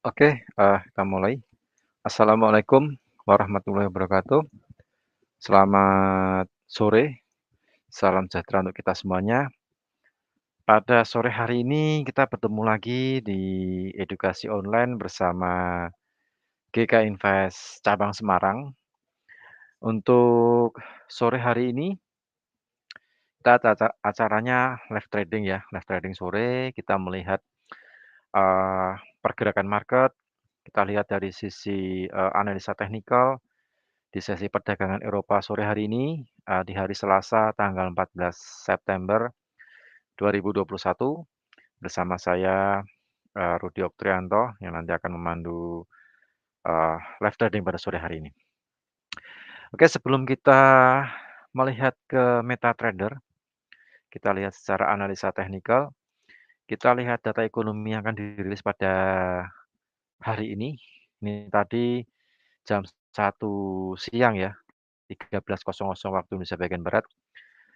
Oke, kita mulai. Assalamualaikum warahmatullahi wabarakatuh. Selamat sore, salam sejahtera untuk kita semuanya. Pada sore hari ini kita bertemu lagi di edukasi online bersama GK Invest Cabang Semarang. Untuk sore hari ini kita acaranya live trading ya, live trading sore. Kita melihat, eee, pergerakan market, kita lihat dari sisi, analisa teknikal. Di sesi perdagangan Eropa sore hari ini, di hari Selasa tanggal 14 September 2021 bersama saya, Rudi Oktrianto yang nanti akan memandu, live trading pada sore hari ini. Oke, sebelum kita melihat ke MetaTrader, kita lihat secara analisa teknikal, kita lihat data ekonomi yang akan dirilis pada hari ini. Ini tadi jam 1 siang ya, 13.00 waktu Indonesia bagian barat.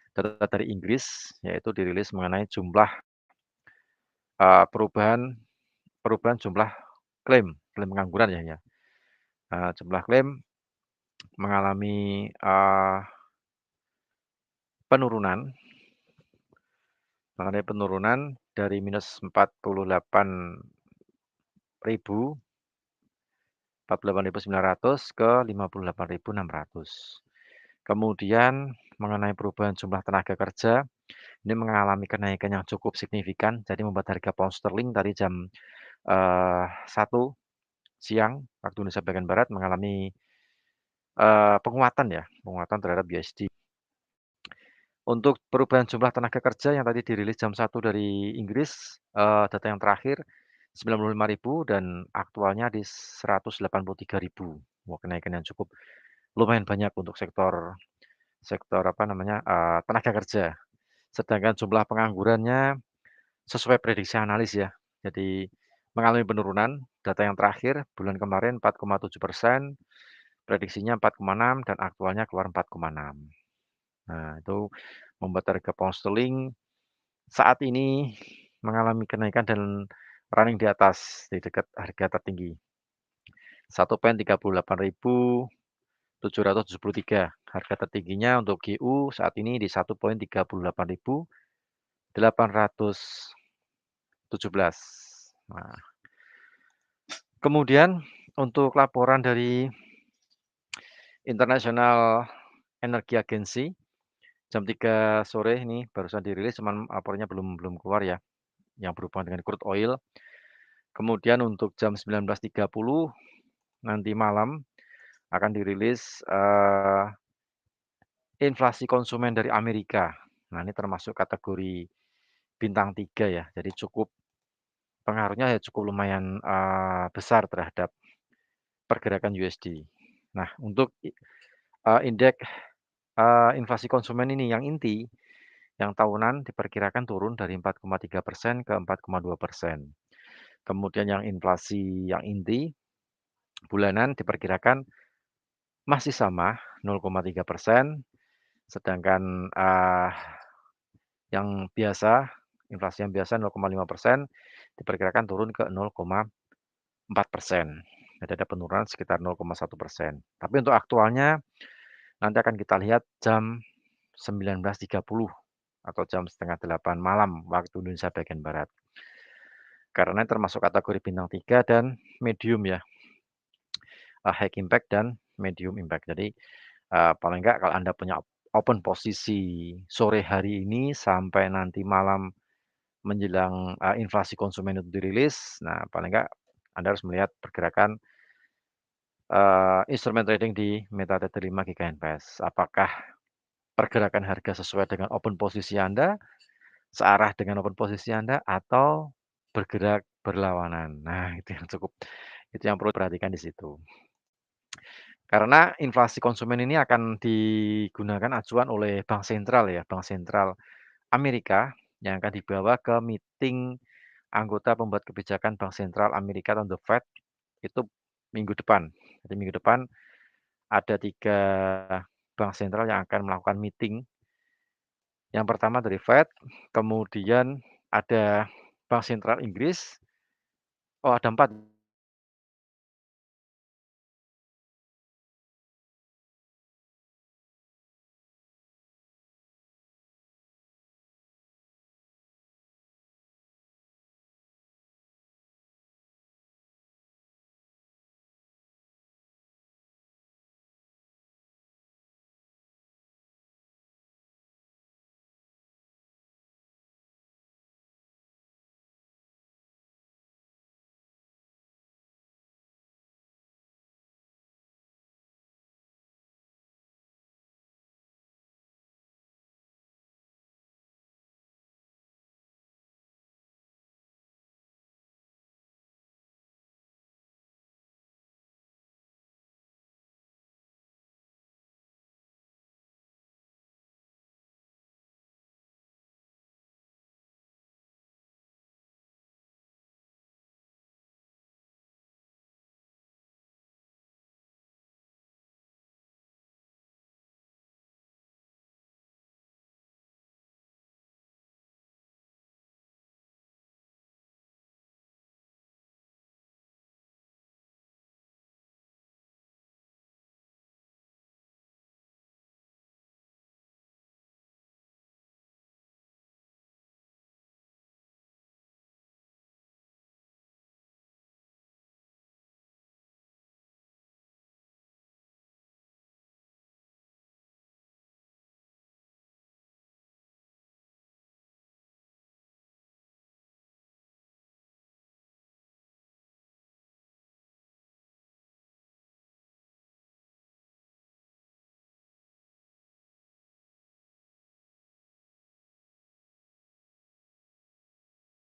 Data dari Inggris, yaitu dirilis mengenai jumlah, perubahan perubahan jumlah klaim klaim pengangguran ya. Jumlah klaim mengalami, penurunan dari minus 48.900 ke 58.600. Kemudian mengenai perubahan jumlah tenaga kerja, ini mengalami kenaikan yang cukup signifikan, jadi membuat harga pound sterling tadi jam, 1 siang waktu Indonesia bagian barat mengalami, penguatan terhadap USD. Untuk perubahan jumlah tenaga kerja yang tadi dirilis jam 1 dari Inggris, data yang terakhir 95.000 dan aktualnya di 183.000. Wah, kenaikan yang cukup lumayan banyak untuk sektor sektor apa namanya, tenaga kerja. Sedangkan jumlah penganggurannya sesuai prediksi analis ya. Jadi mengalami penurunan, data yang terakhir bulan kemarin 4,7%, prediksinya 4,6 dan aktualnya keluar 4,6. Nah, itu membuat harga pound sterling saat ini mengalami kenaikan dan running di atas, di dekat harga tertinggi. 1,38.773. Harga tertingginya untuk GU saat ini di 1,38.817. Nah, kemudian untuk laporan dari International Energy Agency jam 3 sore ini barusan dirilis, cuman laporannya belum belum keluar ya, yang berhubungan dengan crude oil. Kemudian untuk jam 19.30 nanti malam akan dirilis, inflasi konsumen dari Amerika. Nah, ini termasuk kategori bintang 3 ya, jadi cukup pengaruhnya ya cukup lumayan, besar terhadap pergerakan USD. Nah, untuk indeks, inflasi konsumen ini yang inti, yang tahunan diperkirakan turun dari 4,3% ke 4,2%. Kemudian yang inflasi yang inti bulanan diperkirakan masih sama 0,3%, sedangkan, yang biasa, inflasi yang biasa 0,5% diperkirakan turun ke 0,4%. Jadi ada penurunan sekitar 0,1%. Tapi untuk aktualnya nanti akan kita lihat jam 19.30 atau jam setengah 8 malam waktu Indonesia bagian barat. Karena termasuk kategori bintang 3 dan medium ya, high impact dan medium impact. Jadi, paling enggak kalau Anda punya open posisi sore hari ini sampai nanti malam menjelang, inflasi konsumen itu dirilis, nah paling enggak Anda harus melihat pergerakan, instrumen trading di MetaTrader 5 GKNPS. Apakah pergerakan harga sesuai dengan open posisi Anda, searah dengan open posisi Anda, atau bergerak berlawanan. Nah, itu yang perlu diperhatikan di situ. Karena inflasi konsumen ini akan digunakan acuan oleh bank sentral ya, bank sentral Amerika yang akan dibawa ke meeting anggota pembuat kebijakan Bank Sentral Amerika atau The Fed itu minggu depan. Jadi minggu depan ada 3 bank sentral yang akan melakukan meeting. Yang pertama dari Fed, kemudian ada Bank Sentral Inggris, oh ada 4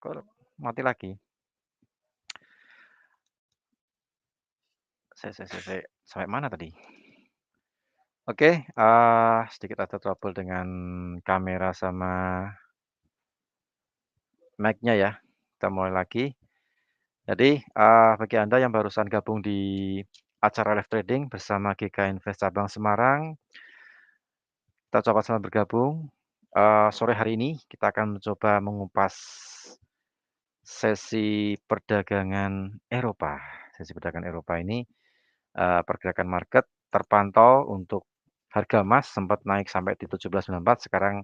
Kok mati lagi? Sampai mana tadi? Oke, sedikit ada trouble dengan kamera sama mic-nya ya. Kita mulai lagi. Jadi, bagi Anda yang barusan gabung di acara live trading bersama GK Invest Cabang Semarang, kita coba selamat bergabung. Sore hari ini kita akan mencoba mengupas sesi perdagangan Eropa. Sesi perdagangan Eropa ini, pergerakan market terpantau untuk harga emas sempat naik sampai di 17.94, sekarang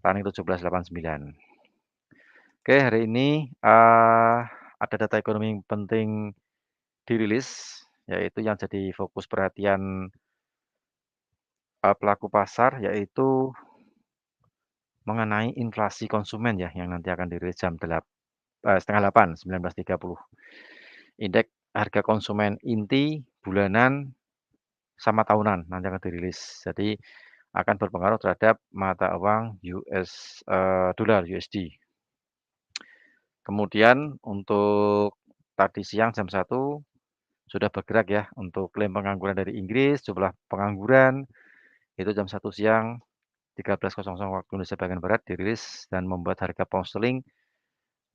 running 17.89. Oke, hari ini, ada data ekonomi yang penting dirilis, yaitu yang jadi fokus perhatian, pelaku pasar, yaitu mengenai inflasi konsumen ya, yang nanti akan dirilis jam 7.30, 19.30. Indeks harga konsumen inti bulanan sama tahunan nanti akan dirilis. Jadi akan berpengaruh terhadap mata uang dolar USD. Kemudian untuk tadi siang jam 1 sudah bergerak ya untuk klaim pengangguran dari Inggris, jumlah pengangguran itu jam 1 siang 13.00 waktu Indonesia bagian barat dirilis dan membuat harga pound sterling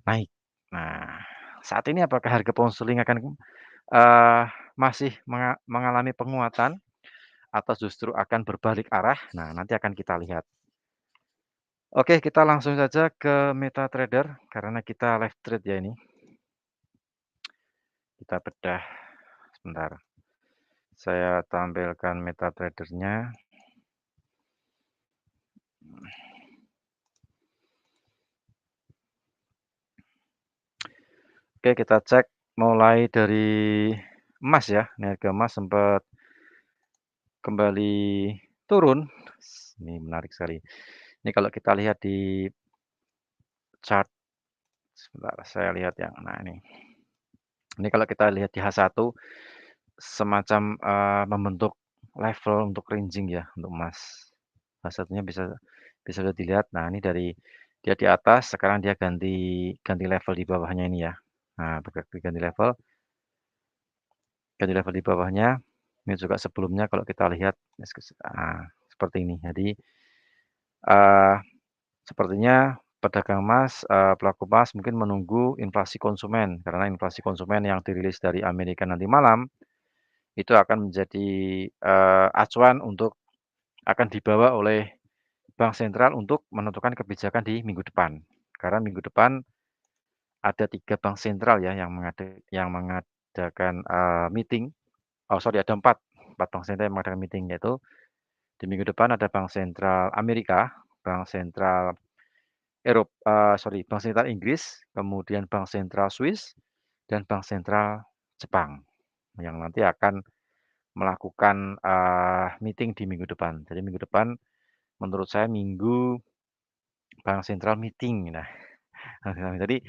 naik. Nah, saat ini apakah harga pound sterling akan, eee, masih mengalami penguatan atau justru akan berbalik arah? Nah, nanti akan kita lihat. Oke, kita langsung saja ke MetaTrader karena kita live trade ya ini. Kita bedah sebentar. Saya tampilkan MetaTrader-nya. Oke, kita cek mulai dari emas ya. Ini harga emas sempat kembali turun. Ini menarik sekali. Ini kalau kita lihat di chart, sebentar saya lihat yang nah ini. Ini kalau kita lihat di H1 semacam, membentuk level untuk ranging ya untuk emas. H1-nya bisa bisa sudah dilihat. Nah, ini dari dia di atas, sekarang dia ganti ganti level di bawahnya ini ya. Nah, bergerak ganti level di bawahnya. Ini juga sebelumnya kalau kita lihat, seperti ini. Jadi, eee, sepertinya pedagang emas, pelaku emas mungkin menunggu inflasi konsumen, karena inflasi konsumen yang dirilis dari Amerika nanti malam, itu akan menjadi, acuan untuk akan dibawa oleh bank sentral untuk menentukan kebijakan di minggu depan. Karena minggu depan ada 3 bank sentral ya yang mengadakan, meeting, ada 4 bank sentral yang mengadakan meeting, yaitu di minggu depan ada bank sentral Amerika, bank sentral bank sentral Inggris, kemudian bank sentral Swiss, dan bank sentral Jepang, yang nanti akan melakukan, meeting di minggu depan. Jadi minggu depan menurut saya minggu bank sentral meeting. Nah, jadi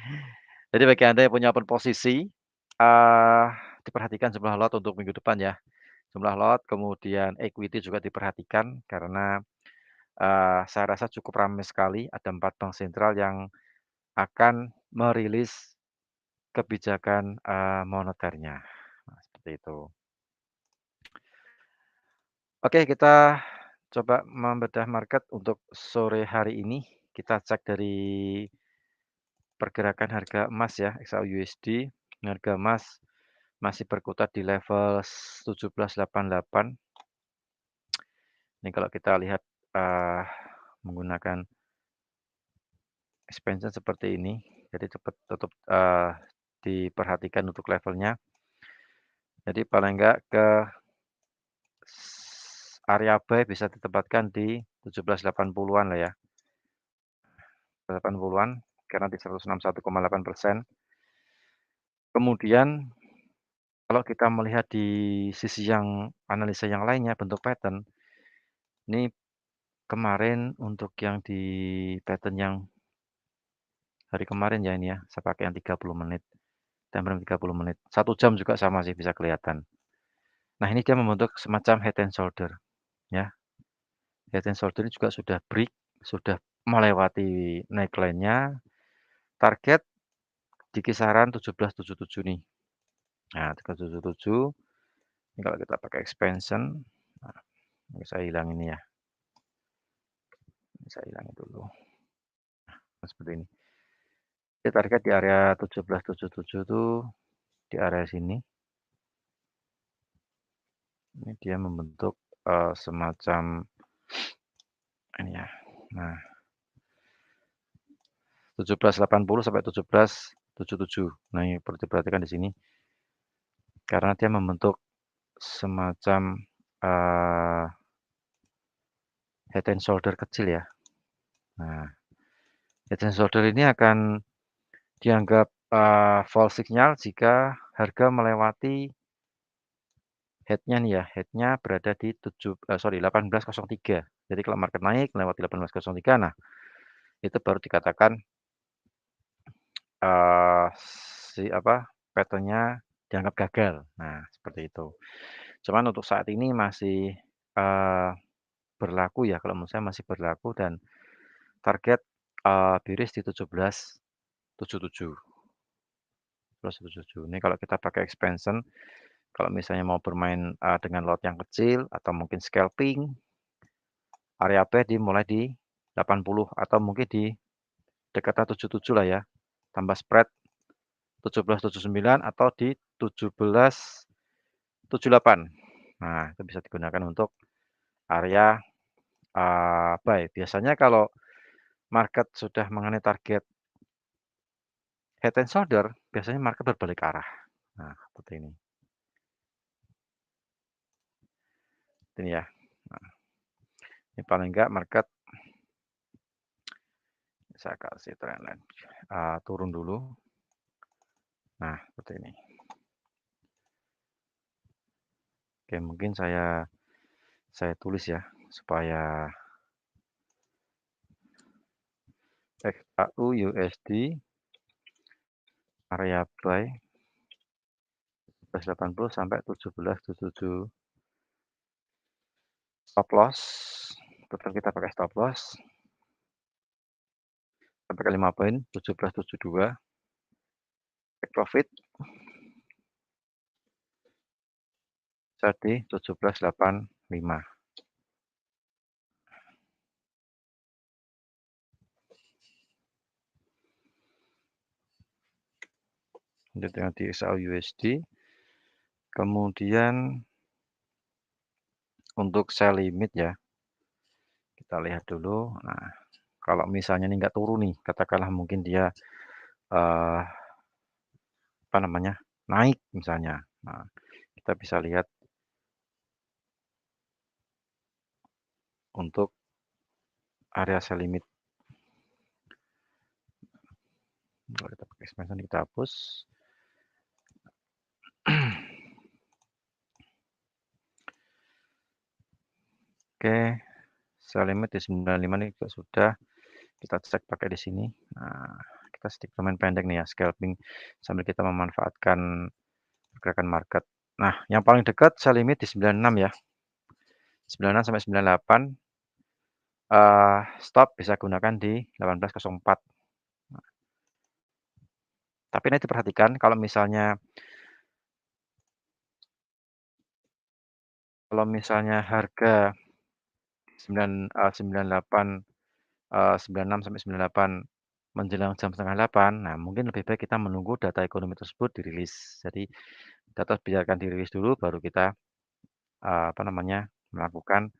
jadi bagi Anda yang punya open posisi, eee, diperhatikan jumlah lot untuk minggu depan ya. Jumlah lot, kemudian equity juga diperhatikan karena, saya rasa cukup ramai sekali, ada 4 bank sentral yang akan merilis kebijakan, moneternya. Nah, seperti itu. Oke, kita coba membedah market untuk sore hari ini. Kita cek dari pergerakan harga emas ya, XAU USD. Harga emas masih berkutat di level 17.88. Ini kalau kita lihat, eee, menggunakan expansion seperti ini, jadi cepat tutup, diperhatikan untuk levelnya. Jadi paling enggak ke area buy bisa ditempatkan di 17.80-an lah ya, 80-an karena di 161,8%. Kemudian kalau kita melihat di sisi yang analisa yang lainnya bentuk pattern, ini kemarin untuk yang di pattern yang hari kemarin ya ini ya, saya pakai yang 30 menit, time frame 30 menit, 1 jam juga sama sih bisa kelihatan. Nah, ini dia membentuk semacam head and shoulder ya. Head and shoulder ini juga sudah break, sudah melewati neckline-nya, target di kisaran 17.77 nih. Nah, 17.77 ini kalau kita pakai expansion, nah, ini saya hilang ini ya, ini saya hilangin dulu. Nah, seperti ini. Kita target di area 17.77 tuh di area sini. Ini dia membentuk semacam ini ya. Nah, 17.80 sampai 17.77. Nah, ini perlu diperhatikan di sini karena dia membentuk semacam head and shoulder kecil ya. Nah, head and shoulder ini akan dianggap false signal jika harga melewati head-nya nih ya, head-nya berada di 18.03. Jadi kalau market naik melewati 18.03, nah itu baru dikatakan si pattern-nya dianggap gagal. Nah, seperti itu. Cuman untuk saat ini masih berlaku ya, kalau menurut saya masih berlaku dan target bearish di 17.77. Ini kalau kita pakai expansion, kalau misalnya mau bermain dengan lot yang kecil atau mungkin scalping, area buy dimulai di 80 atau mungkin di dekatan 77 lah ya. Tambah spread 17.79 atau di 17.78. Nah, itu bisa digunakan untuk area buy. Biasanya kalau market sudah mengenai target head and shoulder, biasanya market berbalik arah. Nah, seperti ini. Ini ya. Nah, ini paling enggak market saya kasih trendline turun dulu. Nah, seperti ini. Oke, mungkin saya tulis ya supaya XAU USD area buy 17.80 sampai 17.77 stop loss. Tetap kita pakai stop loss sampai ke 5 poin 17.72 take profit jadi 17.85. Lanjut dengan di XAU USD. Kemudian untuk sell limit ya, kita lihat dulu. Nah, kalau misalnya ini nggak turun nih, katakanlah mungkin dia naik misalnya. Nah, kita bisa lihat untuk area sell limit. Kalau kita pakai expansion kita hapus. Oke, sell limit di 95 ini juga sudah. Kita cek pakai di sini. Nah, kita sedikit bermain pendek nih ya, scalping sambil kita memanfaatkan pergerakan market. Nah, yang paling dekat sell limit di 96 ya. 96 sampai 98. Stop bisa gunakan di 18.04. Nah, tapi ini diperhatikan kalau misalnya harga 98 96 sampai 98 menjelang jam setengah 8, nah mungkin lebih baik kita menunggu data ekonomi tersebut dirilis. Jadi data biarkan dirilis dulu baru kita melakukan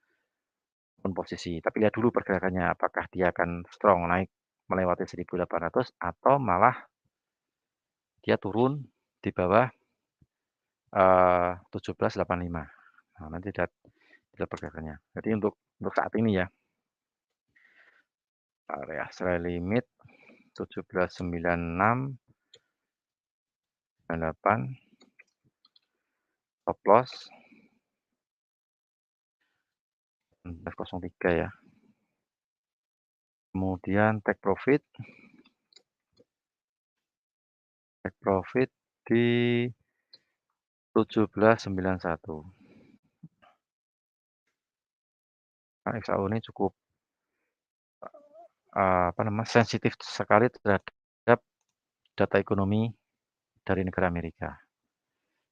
posisi. Tapi lihat dulu pergerakannya apakah dia akan strong naik melewati 1.800 atau malah dia turun di bawah 17.85. Nah, nanti lihat pergerakannya. Jadi untuk saat ini ya area sell limit 17.96 98 stop loss 19.03 ya. Kemudian take profit di 17.91. Nah, XAU ini cukup sensitif sekali terhadap data ekonomi dari negara Amerika,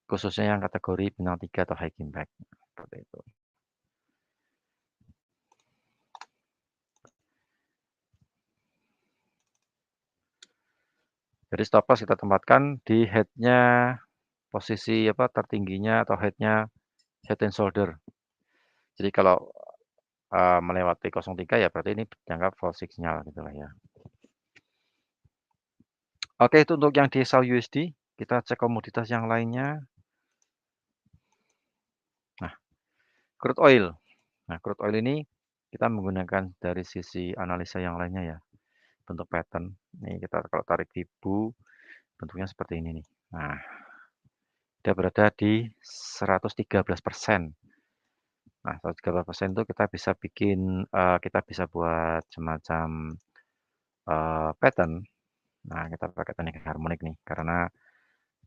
khususnya yang kategori bintang 3 atau high impact, seperti itu. Jadi stop loss kita tempatkan di head-nya, posisi tertingginya atau head-nya, head and shoulder. Jadi kalau melewati 03 ya berarti ini dianggap false signal gitulah ya. Oke, itu untuk yang DXY USD. Kita cek komoditas yang lainnya. Nah, crude oil. Nah, crude oil ini kita menggunakan dari sisi analisa yang lainnya ya, bentuk pattern. Nih kita kalau tarik Fibo, bentuknya seperti ini nih. Nah, dia berada di 113%. Nah, 113% itu kita bisa bikin, kita bisa buat semacam, pattern. Nah, kita pakai teknik harmonik nih, karena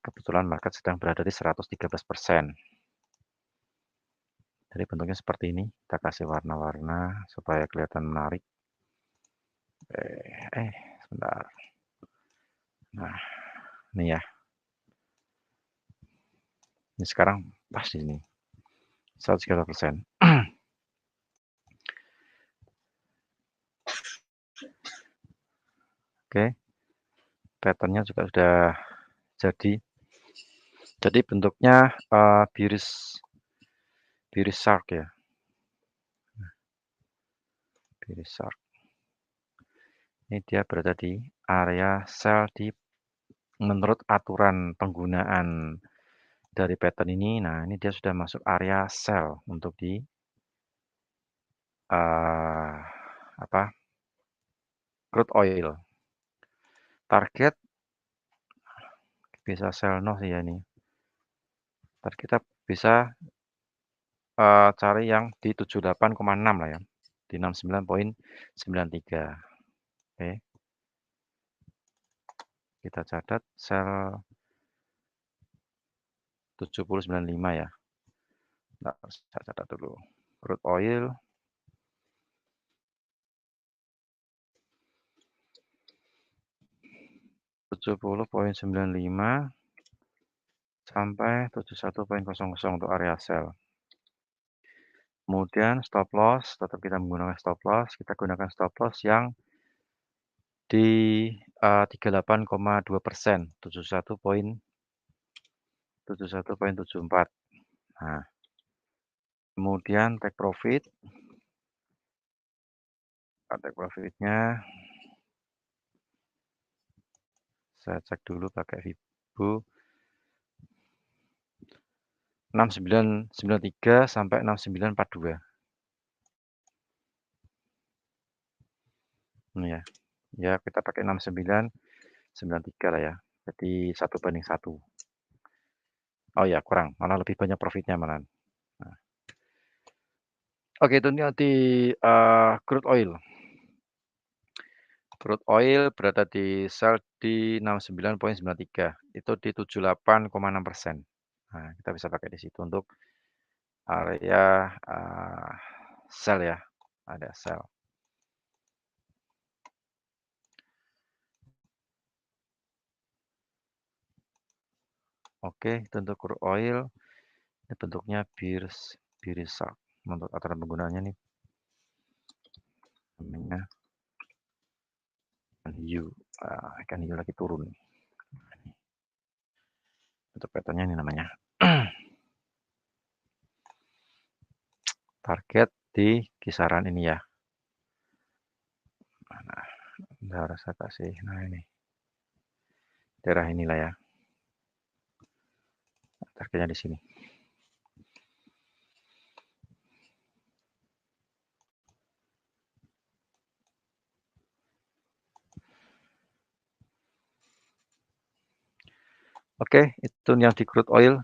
kebetulan market sedang berada di 113%. Jadi bentuknya seperti ini, kita kasih warna-warna supaya kelihatan menarik. Sebentar. Nah, ini ya. Ini sekarang pas di sini, 113%. Oke, pattern-nya juga sudah jadi. Jadi bentuknya, bearish shark ya. Bearish shark. Ini dia berada di area sell menurut aturan penggunaan dari pattern ini. Nah, ini dia sudah masuk area sell untuk di crude oil. Target bisa sell no sih ya ini. Ntar kita bisa cari yang di 78,6 lah ya, di 69,93. Oke, kita catat sell 70,95 ya. Nah, saya catat dulu. Crude oil 70,95 sampai 71,00 untuk area sell. Kemudian stop loss, tetap kita menggunakan stop loss. Kita gunakan stop loss yang di 38,2%, 71,74. Nah, kemudian take profit. Take profitnya saya cek dulu pakai Fibo 6993 sampai 6942. Ini ya. Ya, kita pakai 6993 lah ya. Jadi 1:1. Oh ya, kurang, malah lebih banyak profitnya malah. Nah. Oke, itu di crude oil. Crude oil berada di sell di 69,93. Itu di 78,6%. Nah, kita bisa pakai di situ untuk area sell ya. Ada sell. Oke, itu untuk crude oil. Ini bentuknya bearish shark. Untuk aturan penggunaannya nih. Namanya ikan hiu. Ikan hiu lagi turun. Untuk patternnya ini namanya. Target di kisaran ini ya. Nah, harus saya kasih. Nah ini. Daerah inilah ya. Targetnya di sini. Oke, itu yang di crude oil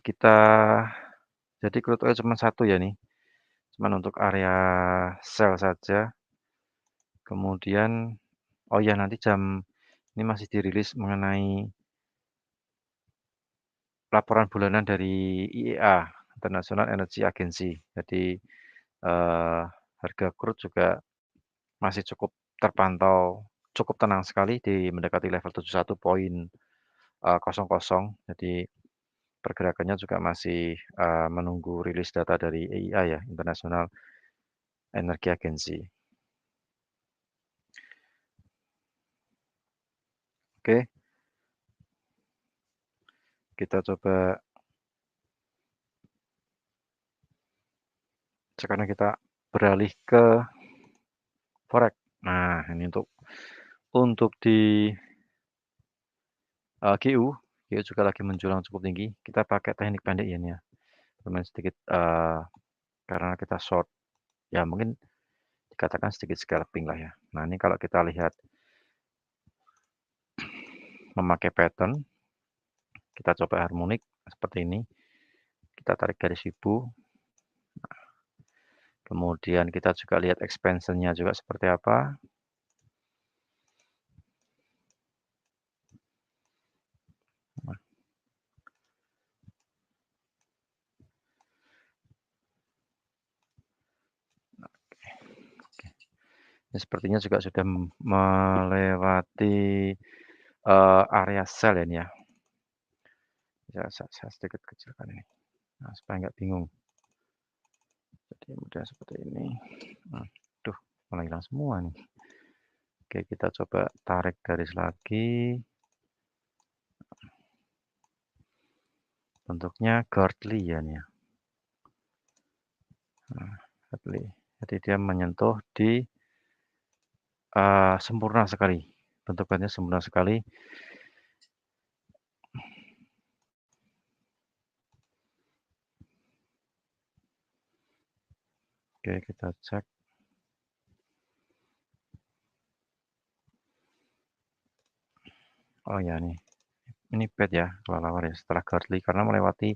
jadi crude oil cuma satu ya nih. Cuman untuk area sell saja. Kemudian oh ya nanti ini masih dirilis mengenai laporan bulanan dari IEA, International Energy Agency. Jadi harga crude juga masih cukup terpantau cukup tenang sekali di mendekati level 71 kosong. Jadi pergerakannya juga masih, menunggu rilis data dari EIA ya, International Energy Agency. Oke, kita coba sekarang kita beralih ke forex. Nah, ini untuk di, GU juga lagi menjulang cukup tinggi. Kita pakai teknik pendek ya ini ya, bermain sedikit, karena kita short, ya mungkin dikatakan sedikit scalping lah ya. Nah, ini kalau kita lihat memakai pattern, kita coba harmonik seperti ini. Kita tarik garis ibu, kemudian kita juga lihat expansion-nya juga seperti apa. Ini sepertinya juga sudah melewati, area sell ya ini ya. Saya sedikit kecilkan ini, nah supaya nggak bingung. Jadi mudah seperti ini. Aduh, malah hilang semua nih. Oke, kita coba tarik garis lagi. Bentuknya Gartley ya nih ya. Nah, Gartley. Jadi dia menyentuh di sempurna sekali. Bentukannya sempurna sekali. Oke, kita cek. Oh ya nih. Ini bad ya, kelelawar ya setelah Gartley karena melewati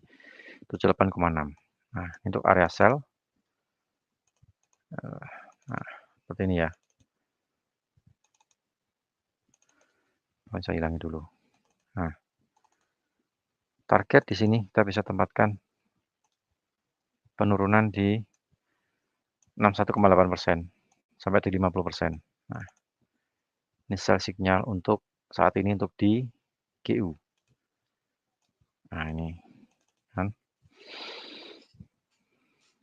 78,6. Nah, untuk area sell. Nah, seperti ini ya. Saya hilangi dulu. Nah, target di sini kita bisa tempatkan penurunan di 61,8% sampai di 50%. Nah, ini sell signal untuk saat ini untuk di GU. Nah, ini kan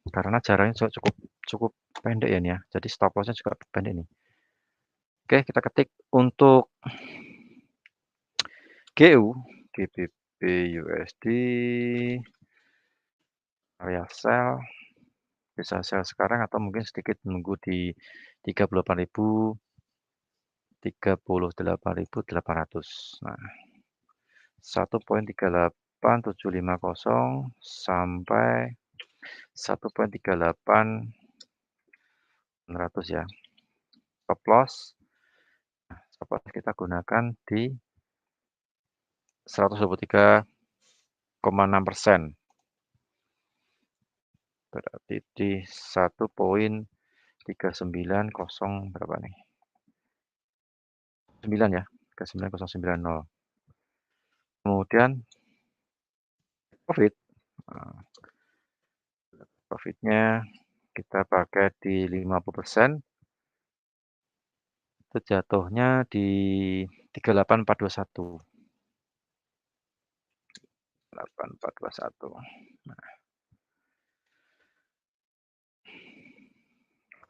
karena jaraknya juga cukup pendek ya nih ya. Jadi stop loss-nya juga pendek nih. Oke, kita ketik untuk GU, GBP USD area sell, bisa sell sekarang atau mungkin sedikit menunggu di 38.000, 38.800. Nah, 1.38750 sampai 1.38600 ya. Stop loss. Stop loss kita gunakan di 123,6%. Berarti di 1.390 berapa nih? 9 ya, 39090. Kemudian profit. Nah, profitnya kita pakai di 50%. Itu jatuhnya di 38421. 8421. Nah,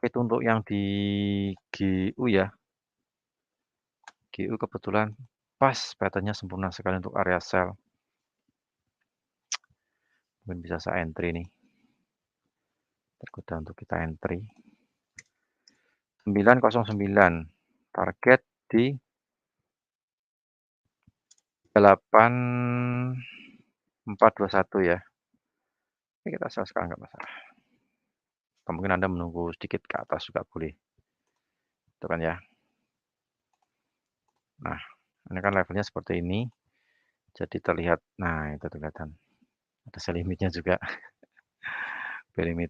itu untuk yang di GU ya. GU kebetulan pas pattern-nya sempurna sekali untuk area sell. Mungkin bisa saya entry nih. Tergoda untuk kita entry. 909. Target di 8421 ya. Ini kita sell sekarang nggak masalah. Atau mungkin Anda menunggu sedikit ke atas juga boleh. Itu kan ya. Nah, ini kan levelnya seperti ini. Jadi terlihat, nah itu kelihatan. Ada sell limitnya juga. Buy limit.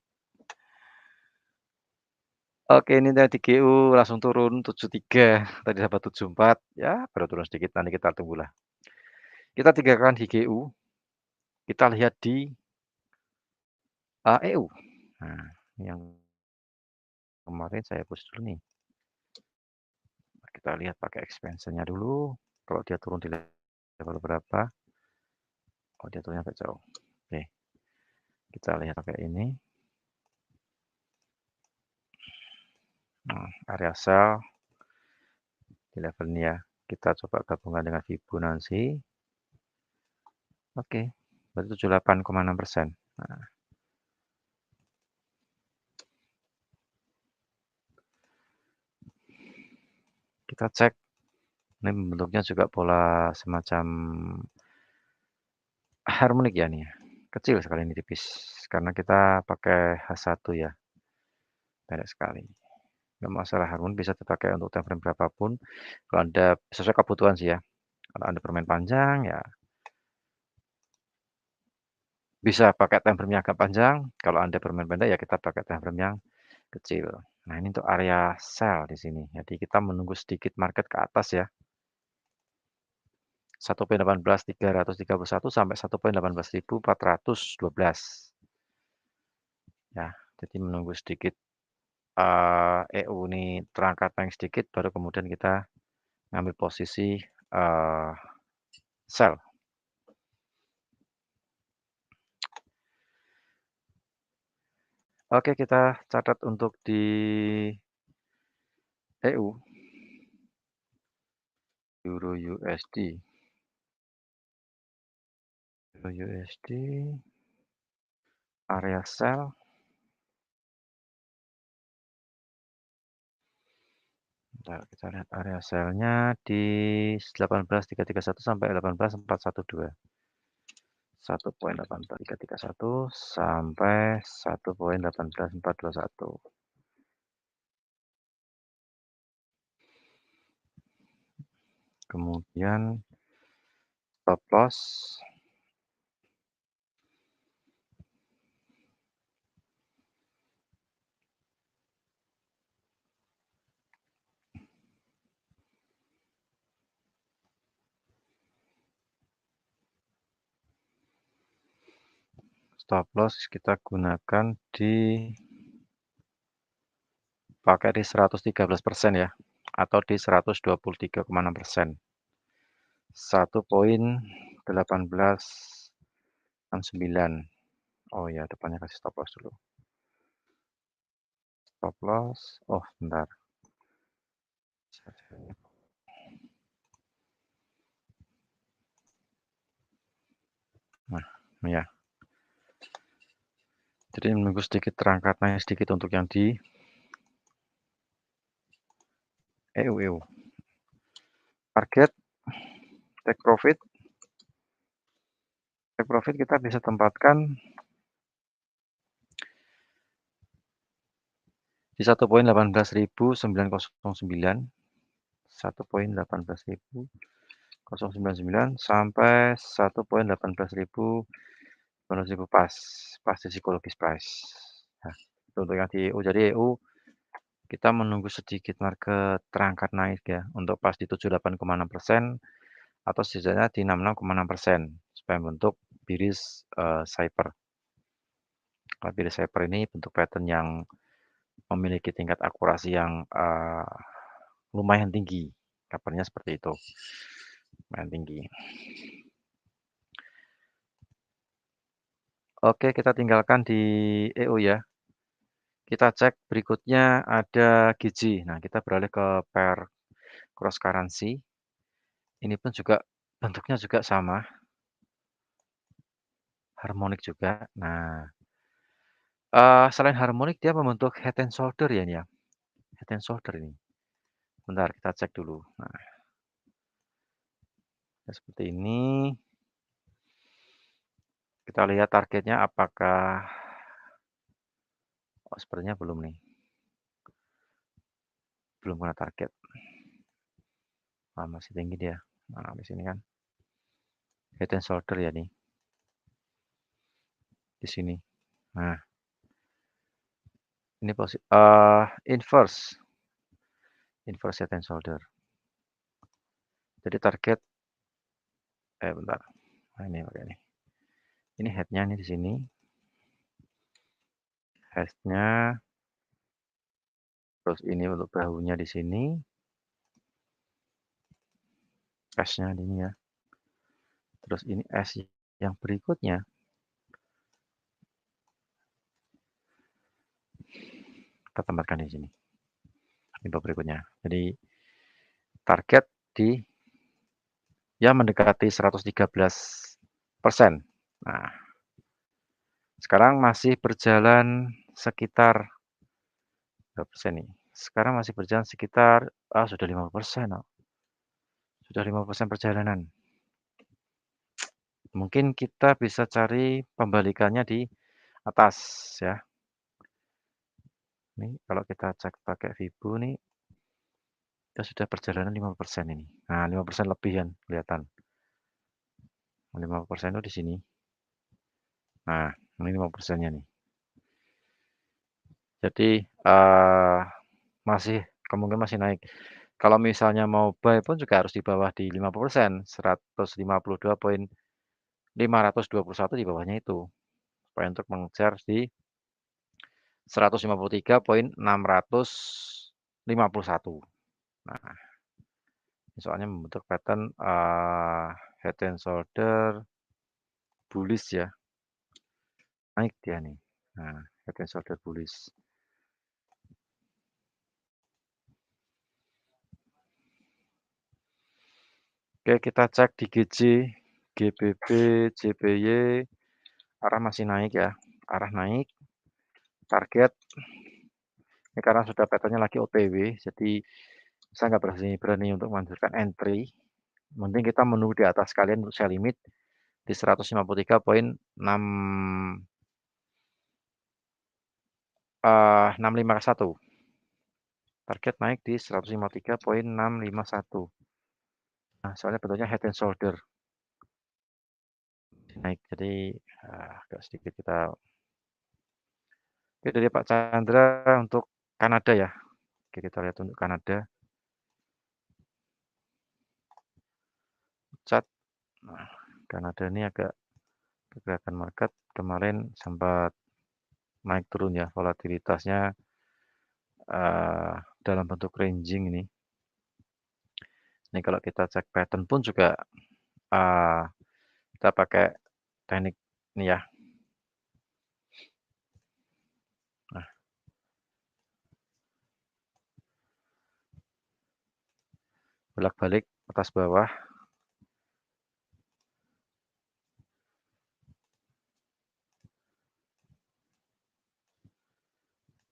Oke, ini dari GU langsung turun 73. Tadi dapat 74. Ya, baru turun sedikit. Nanti kita tunggulah. Kita tinggalkan di GU. Kita lihat di EU. Nah, yang kemarin saya push dulu nih. Kita lihat pakai expansion-nya dulu. Kalau dia turun di level berapa? Oh, dia turunnya agak jauh. Oke, kita lihat pakai ini. Nah, area sell di level ini ya. Kita coba gabungkan dengan Fibonacci. Oke, berarti 78,6%. Nah, kita cek. Ini bentuknya juga pola semacam harmonik ya nih ya. Kecil sekali ini tipis. Karena kita pakai H1 ya. Pendek sekali. Nggak masalah harmonik bisa dipakai untuk time frame berapapun. Kalau Anda sesuai kebutuhan sih ya. Kalau Anda bermain panjang ya bisa pakai time frame yang agak panjang. Kalau Anda bermain pendek ya kita pakai time frame yang kecil. Nah, ini untuk area sell di sini. Jadi kita menunggu sedikit market ke atas ya. 1.18331 sampai 1.18412. Ya, jadi menunggu sedikit EU ini terangkat naik sedikit baru kemudian kita ngambil posisi sell. Oke, kita catat untuk di EU, Euro USD. Euro USD, area sell. Bentar, kita lihat area sell-nya di 18.331 sampai 18.412. 1.18331 sampai 1.18421. Kemudian stop loss kita gunakan di pakai di 113% ya atau di 123,6%. 1.1869. Oh ya, depannya kasih stop loss dulu. Stop loss. Oh, bentar. Nah, ya. Jadi menunggu sedikit terangkat naik sedikit untuk yang di EU. Target take profit. Take profit kita bisa tempatkan di 1.18909. 1.18099 sampai 1.18000 pas di psikologis price. Nah, untuk yang di EU jadi EU kita menunggu sedikit market terangkat naik ya untuk pas di 78,6% atau setidaknya di 66,6% supaya membentuk bearish cyper. Kalau bearish cyper ini bentuk pattern yang memiliki tingkat akurasi yang lumayan tinggi. Kabarnya seperti itu. Lumayan tinggi. Oke, kita tinggalkan di EU ya. Kita cek berikutnya ada GJ. Nah, kita beralih ke pair cross currency. Ini pun juga bentuknya juga sama, harmonik juga. Nah, selain harmonik dia membentuk head and shoulder ya ini ya. Head and shoulder ini. Bentar, kita cek dulu. Nah, seperti ini. Kita lihat targetnya apakah oh, sepertinya belum nih. Belum kena target. Masih tinggi dia. Nah, di sini kan. Head and shoulder ya nih. Di sini. Nah, ini posisi inverse head and shoulder. Jadi target bentar. Nah, ini pakai ini. Ini head-nya nih di sini. Head-nya terus ini untuk bahunya di sini. Cashnya di ini ya. Terus ini S yang berikutnya, kita tempatkan di sini, info berikutnya. Jadi target di ya mendekati 113%. Nah, sekarang masih berjalan sekitar berapa persen nih? Sekarang masih berjalan sekitar, sudah 50%, oh, sudah 50% perjalanan. Mungkin kita bisa cari pembalikannya di atas ya. Nih kalau kita cek pakai Vibo nih, kita sudah perjalanan 50% ini. Nah, 50% lebihan kelihatan. 50% itu di sini. Nah, ini 50%-nya nih. Jadi, masih kemungkinan masih naik. Kalau misalnya mau buy pun juga harus di bawah di 50%, 152.521 di bawahnya itu. Supaya untuk mengejar di 153.651. Nah, ini soalnya membentuk pattern, head and shoulder bullish ya, naik dia nih. Nah, head and shoulder bullish. Oke, kita cek di GJ, GBB, JPY, arah masih naik ya, arah naik. Target ini karena sudah pattern lagi OTW, jadi saya nggak berani untuk melanjutkan entry. Mending kita menunggu di atas kalian untuk sell limit di 153.651. Target naik di 153.651. Nah, soalnya bentuknya head and shoulder naik, jadi agak sedikit kita. Oke, dari Pak Chandra untuk Kanada ya. Oke, kita lihat untuk Kanada. Cat. Nah, Kanada ini agak pergerakan market kemarin sempat naik turun ya, volatilitasnya dalam bentuk ranging ini. Ini kalau kita cek pattern pun juga kita pakai teknik ini ya. Nah, bolak-balik atas bawah.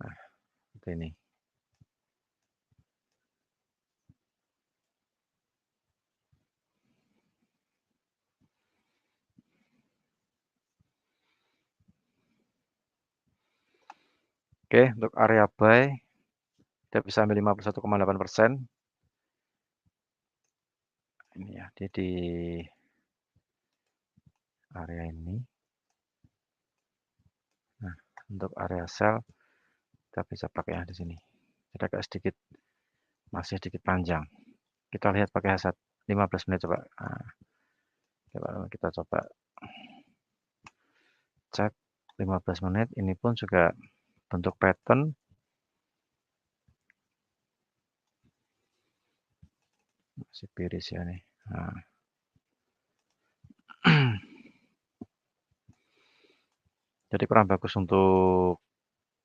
Nah, seperti ini. Oke, untuk area buy kita bisa ambil 51,8%. Ini ya, di area ini. Nah, untuk area sell kita bisa pakai yang di sini. Kita agak sedikit masih sedikit panjang. Kita lihat pakai hasad 15 menit coba. Nah, kita coba cek 15 menit. Ini pun juga bentuk pattern masih piris ya nih. Nah. Jadi kurang bagus untuk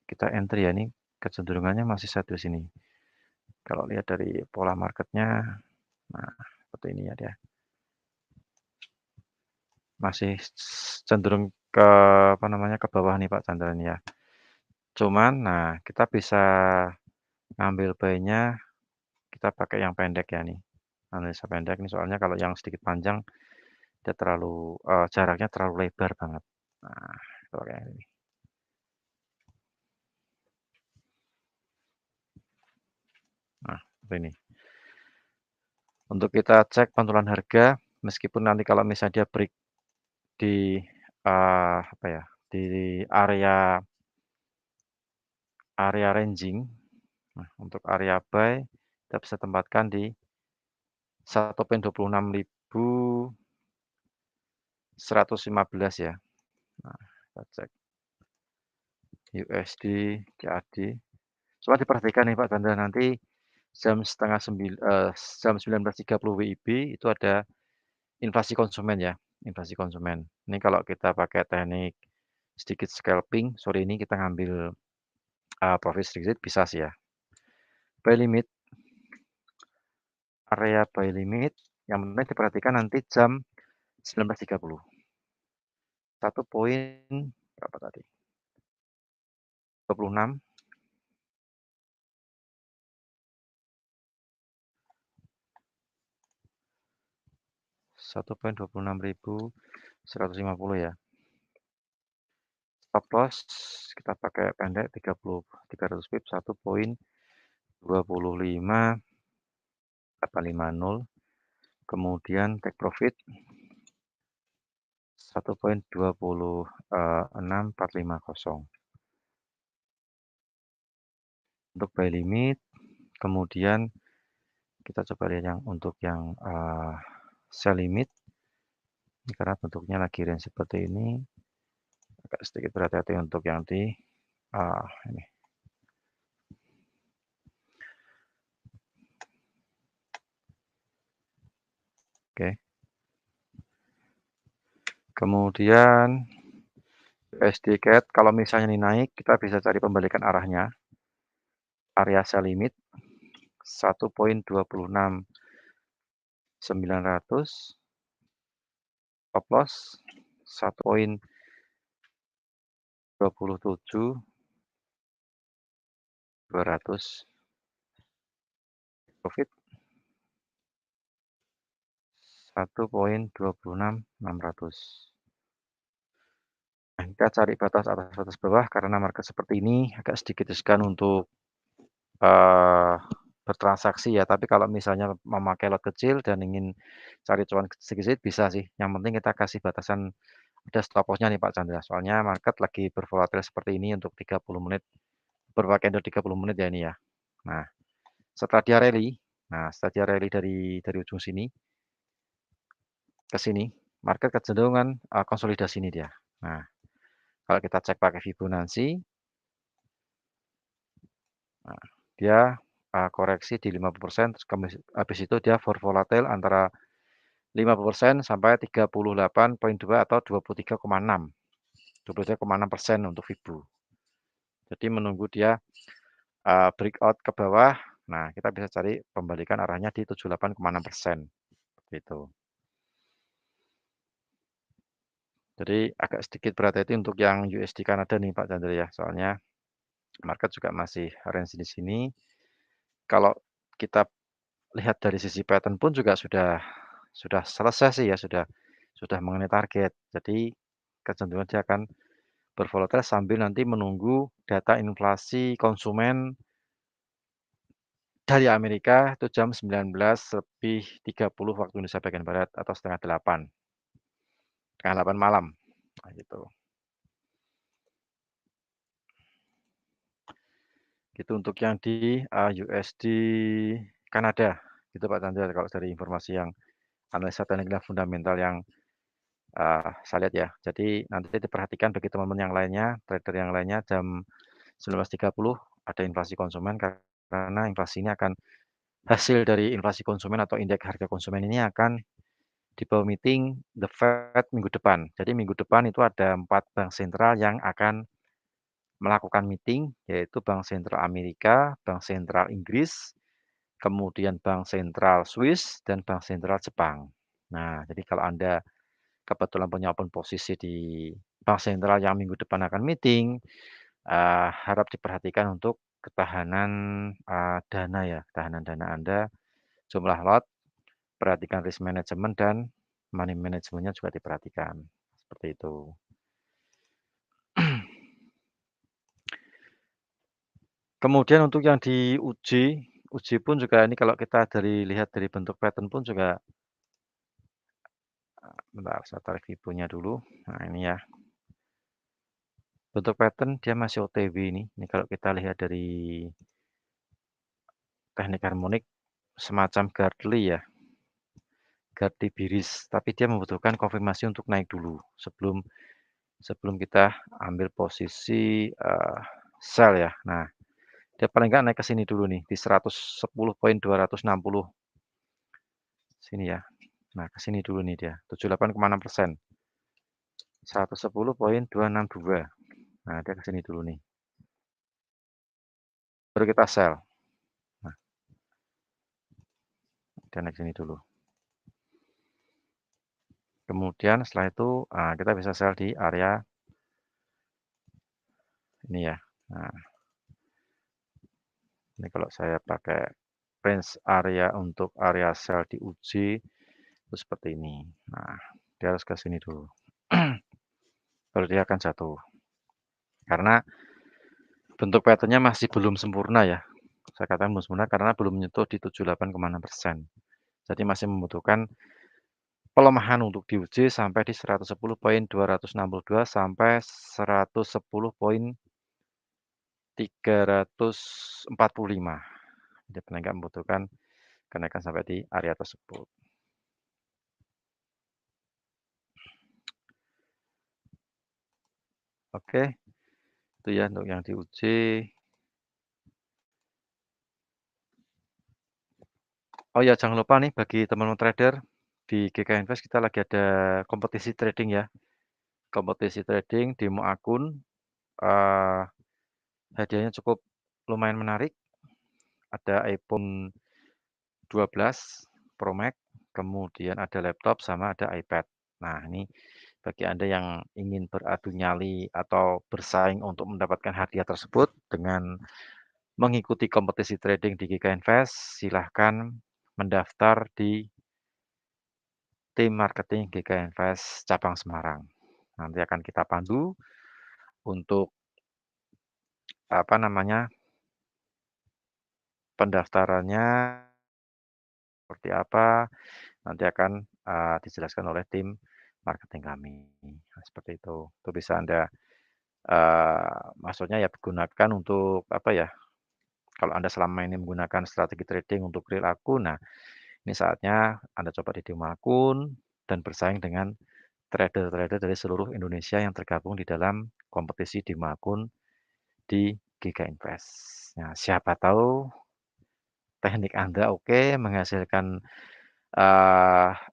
kita entry ya, ini kecenderungannya masih satu sini. Kalau lihat dari pola marketnya, nah seperti ini ya dia. Masih cenderung ke apa namanya ke bawah nih Pak Chandra ya. Cuman, nah kita bisa ngambil buy-nya, kita pakai yang pendek ya nih. Analisa pendek nih soalnya kalau yang sedikit panjang dia terlalu jaraknya terlalu lebar banget. Nah, itu kayak ini. Nah, seperti ini. Untuk kita cek pantulan harga, meskipun nanti kalau misalnya dia break di apa ya, di area ranging. Nah, untuk area buy kita bisa tempatkan di 1.26.115 ya. Nah, kita cek USD, CAD. Coba diperhatikan nih Pak Chandra, nanti jam 19.30 WIB itu ada inflasi konsumen ya. inflasi konsumen. Ini kalau kita pakai teknik sedikit scalping, sore ini kita ngambil, profit sedikit bisa sih ya. Buy limit, area buy limit, yang penting diperhatikan nanti jam 19.30. 1 poin berapa tadi? 26, 1,26.150 ya. Stop loss kita pakai pendek 300 pip 1,25.850. Kemudian take profit 1,26.450 untuk buy limit. Kemudian kita coba lihat yang untuk yang sell limit. Ini karena bentuknya lagi range seperti ini, agak sedikit berhati-hati untuk yang di ini. Oke. Kemudian USD CAD kalau misalnya ini naik, kita bisa cari pembalikan arahnya. Area sell limit 1,26.900, stop loss 1,27.200, profit 1,26.600. Nah, kita cari batas atas batas bawah karena market seperti ini agak sedikit riskan untuk bertransaksi ya. Tapi kalau misalnya memakai lot kecil dan ingin cari cuan sedikit bisa sih. Yang penting kita kasih batasan ada stop loss-nya nih Pak Chandra. Soalnya market lagi bervolatil seperti ini untuk 30 menit. Beberapa candle 30 menit ya ini ya. Nah, setelah dia rally, dari ujung sini ke sini, market kecenderungan konsolidasi ini dia. Nah, kalau kita cek pakai Fibonacci, nah, dia koreksi di 50%, terus habis itu dia volatile antara 50% sampai 38,2 atau 23,6. 23,6% untuk Fibo. Jadi menunggu dia breakout ke bawah. Nah, kita bisa cari pembalikan arahnya di 78,6%. Gitu. Jadi agak sedikit berhati-hati untuk yang USD Kanada nih Pak Chandra ya. Soalnya market juga masih range di sini. Kalau kita lihat dari sisi pattern pun juga sudah selesai sih ya, sudah mengenai target. Jadi kecenderungan dia akan bervolatil sambil nanti menunggu data inflasi konsumen dari Amerika itu jam 19.30 waktu Indonesia bagian barat atau setengah 8 malam. Nah, gitu. Gitu untuk yang di USD Kanada. Gitu Pak Chandra kalau dari informasi yang analisa teknik dan fundamental yang saya lihat ya. Jadi nanti diperhatikan bagi teman-teman yang lainnya, trader yang lainnya jam 19.30 ada inflasi konsumen karena inflasi ini akan hasil dari inflasi konsumen atau indeks harga konsumen ini akan dibawa meeting The Fed minggu depan. Jadi minggu depan itu ada 4 bank sentral yang akan melakukan meeting, yaitu Bank Sentral Amerika, Bank Sentral Inggris, kemudian Bank Sentral Swiss, dan Bank Sentral Jepang. Nah, jadi kalau Anda kebetulan punya open posisi di bank sentral yang minggu depan akan meeting, harap diperhatikan untuk ketahanan dana ya, ketahanan dana Anda, jumlah lot, perhatikan risk management dan money management-nya juga diperhatikan. Seperti itu. Kemudian untuk yang uji pun juga ini kalau kita lihat dari bentuk pattern pun juga bentar saya tarik Fibo-nya dulu. Nah, ini ya. Bentuk pattern dia masih OTW ini. Ini kalau kita lihat dari teknik harmonik semacam Gartley ya. Gartley biris, tapi dia membutuhkan konfirmasi untuk naik dulu sebelum kita ambil posisi sell ya. Nah, dia paling nggak naik ke sini dulu nih di 110.260 sini ya. Nah, ke sini dulu nih dia, 78,6%, 110,262. Nah, dia ke sini dulu nih, baru kita sell. Nah, dia naik sini dulu. Kemudian setelah itu, kita bisa sell di area ini ya. Nah, ini kalau saya pakai range area untuk area sell di UJ itu seperti ini. Nah, dia harus ke sini dulu. Baru dia akan jatuh. Karena bentuk pattern-nya masih belum sempurna ya. Saya katakan belum sempurna karena belum menyentuh di 78,6%. Jadi masih membutuhkan pelemahan untuk di UJ sampai di 110,262 sampai 110,345. Jadi paling nggak membutuhkan kenaikan sampai di area tersebut. Oke, itu ya untuk yang di UJ. Oh ya, jangan lupa nih bagi teman-teman trader, di GK Invest kita lagi ada kompetisi trading ya. Kompetisi trading, demo akun, eee, hadiahnya cukup lumayan menarik. Ada iPhone 12 Pro Max, kemudian ada laptop sama ada iPad. Nah, ini bagi Anda yang ingin beradu nyali atau bersaing untuk mendapatkan hadiah tersebut dengan mengikuti kompetisi trading di GK Invest, silahkan mendaftar di tim marketing GK Invest cabang Semarang. Nanti akan kita pandu untuk apa namanya, pendaftarannya seperti apa, nanti akan, dijelaskan oleh tim marketing kami. Nah, seperti itu. Itu bisa Anda, maksudnya ya gunakan untuk apa ya, kalau Anda selama ini menggunakan strategi trading untuk real akun, nah ini saatnya Anda coba di demo akun dan bersaing dengan trader-trader dari seluruh Indonesia yang tergabung di dalam kompetisi demo akun di GK Invest. Nah, siapa tahu teknik Anda oke, menghasilkan,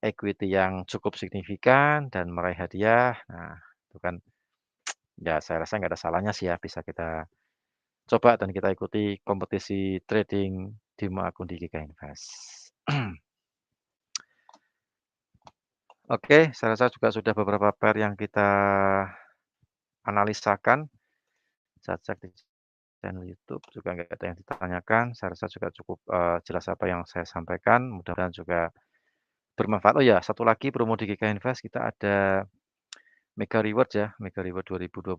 equity yang cukup signifikan dan meraih hadiah. Nah, itu kan ya saya rasa nggak ada salahnya sih ya, bisa kita coba dan kita ikuti kompetisi trading demo akun di GK Invest. Oke, saya rasa juga sudah beberapa pair yang kita analisakan. Saya cek di channel YouTube juga nggak ada yang ditanyakan. Saya rasa juga cukup, jelas apa yang saya sampaikan, mudah-mudahan juga bermanfaat. Oh ya, satu lagi promo di GK Invest kita ada Mega Reward ya, Mega Reward 2021.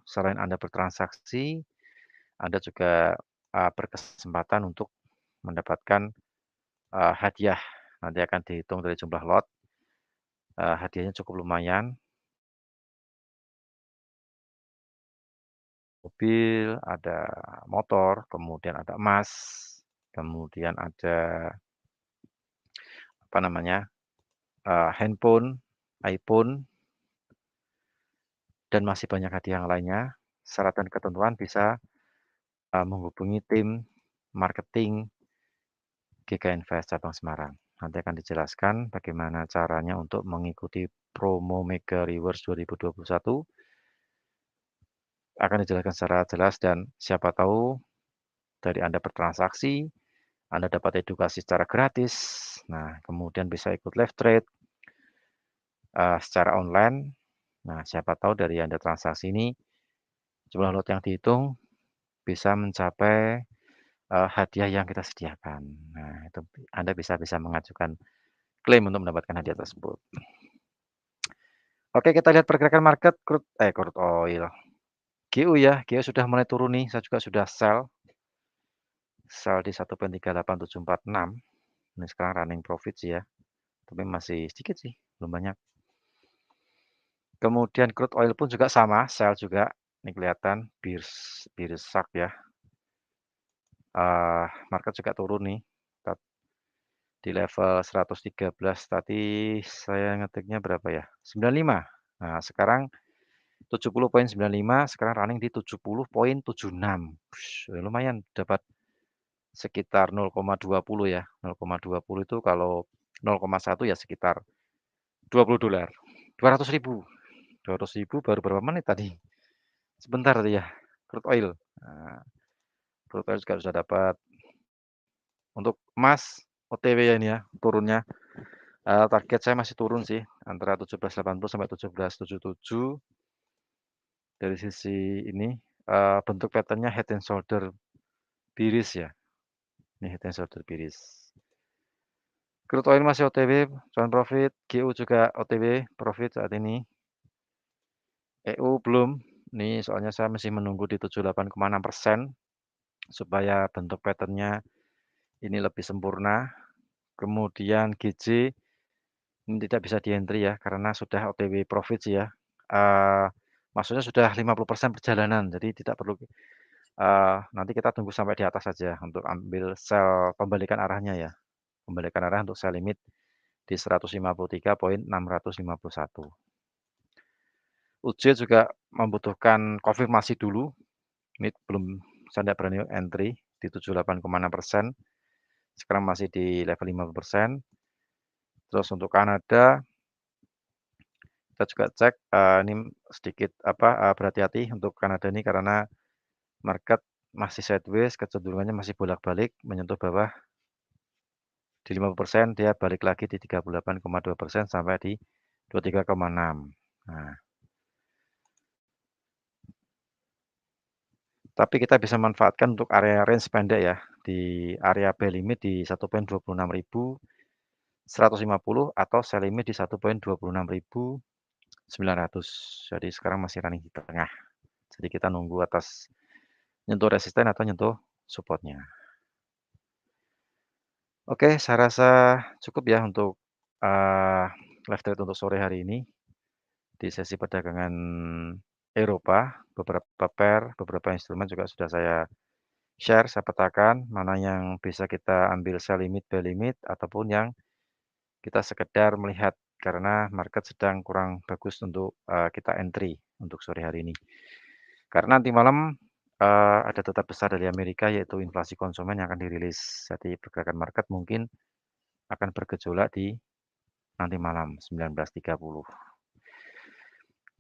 Selain Anda bertransaksi, Anda juga, berkesempatan untuk mendapatkan, hadiah. Nanti akan dihitung dari jumlah lot, hadiahnya cukup lumayan, mobil, ada motor, kemudian ada emas, kemudian ada apa namanya, handphone, iPhone, dan masih banyak hadiah yang lainnya. Syarat dan ketentuan bisa, menghubungi tim marketing GK Invest cabang Semarang. Nanti akan dijelaskan bagaimana caranya untuk mengikuti promo Mega Rewards 2021. Akan dijelaskan secara jelas dan siapa tahu dari Anda bertransaksi, Anda dapat edukasi secara gratis. Nah, kemudian bisa ikut live trade, secara online. Nah, siapa tahu dari Anda transaksi ini, jumlah lot yang dihitung bisa mencapai, hadiah yang kita sediakan. Nah, itu Anda bisa bisa mengajukan klaim untuk mendapatkan hadiah tersebut. Oke, kita lihat pergerakan market crude oil. GU ya, GU sudah mulai turun nih, saya juga sudah sell di 1.38746. Ini sekarang running profit sih ya, tapi masih sedikit sih, belum banyak. Kemudian crude oil pun juga sama, sell juga. Ini kelihatan bearish shark ya. Market juga turun nih. Di level 113 tadi saya ngetiknya berapa ya? 95. Nah, sekarang 70,95, sekarang running di 70,76. Lumayan dapat sekitar 0,20 ya. 0,20 itu kalau 0,1 ya sekitar $20. 200.000. 200.000 baru berapa menit tadi? Sebentar tadi ya, crude oil. Nah, crude oil juga sudah dapat. Untuk emas OTW ya ini ya, turunnya. Target saya masih turun sih, antara 17.80 sampai 17.77. Dari sisi ini, bentuk pattern-nya head and shoulder bearish ya. Ini head and shoulder bearish. Crude oil masih OTW, cuan profit, GU juga OTW, profit saat ini. EU belum, ini soalnya saya masih menunggu di 78,6% supaya bentuk pattern-nya ini lebih sempurna. Kemudian GJ ini tidak bisa di-entry ya, karena sudah OTW profit sih ya. Maksudnya sudah 50% perjalanan, jadi tidak perlu, nanti kita tunggu sampai di atas saja untuk ambil sell pembalikan arahnya ya. Pembalikan arah untuk sell limit di 153.651. UJ juga membutuhkan konfirmasi dulu, ini belum, saya tidak berani entry di 78,6%, sekarang masih di level 50%. Terus untuk Kanada, kita juga cek, ini sedikit berhati-hati untuk Kanada ini karena market masih sideways, kecenderungannya masih bolak-balik menyentuh bawah di 50%, dia balik lagi di 38,2% sampai di 23,6. Nah, tapi kita bisa manfaatkan untuk area range pendek ya, di area buy limit di 1.26.150 atau sell limit di 1.26.900. Jadi sekarang masih running di tengah. Jadi kita nunggu atas nyentuh resisten atau nyentuh supportnya. Oke, saya rasa cukup ya untuk live trade untuk sore hari ini. Di sesi perdagangan Eropa, beberapa pair, beberapa instrumen juga sudah saya share, saya petakan mana yang bisa kita ambil sell limit, buy limit, ataupun yang kita sekedar melihat karena market sedang kurang bagus untuk kita entry untuk sore hari ini. Karena nanti malam ada data besar dari Amerika yaitu inflasi konsumen yang akan dirilis. Jadi pergerakan market mungkin akan bergejolak di nanti malam 19.30.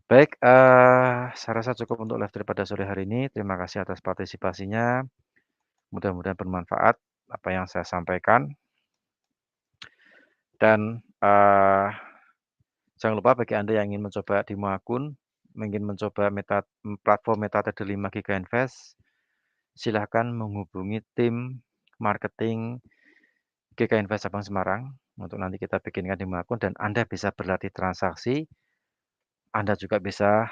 Baik, saya rasa cukup untuk live pada sore hari ini. Terima kasih atas partisipasinya. Mudah-mudahan bermanfaat apa yang saya sampaikan. Dan jangan lupa bagi Anda yang ingin mencoba demo akun, ingin mencoba platform MetaTrader 5 Giga Invest, silahkan menghubungi tim marketing Giga Invest Cabang Semarang untuk nanti kita bikinkan demo akun dan Anda bisa berlatih transaksi. Anda juga bisa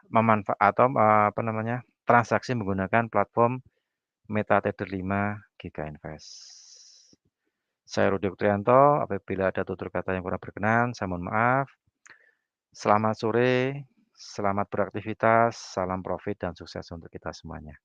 memanfaatkan transaksi menggunakan platform MetaTrader 5 Giga Invest. Saya Rudi Oktrianto, apabila ada tutur kata yang kurang berkenan, saya mohon maaf. Selamat sore, selamat beraktivitas, salam profit dan sukses untuk kita semuanya.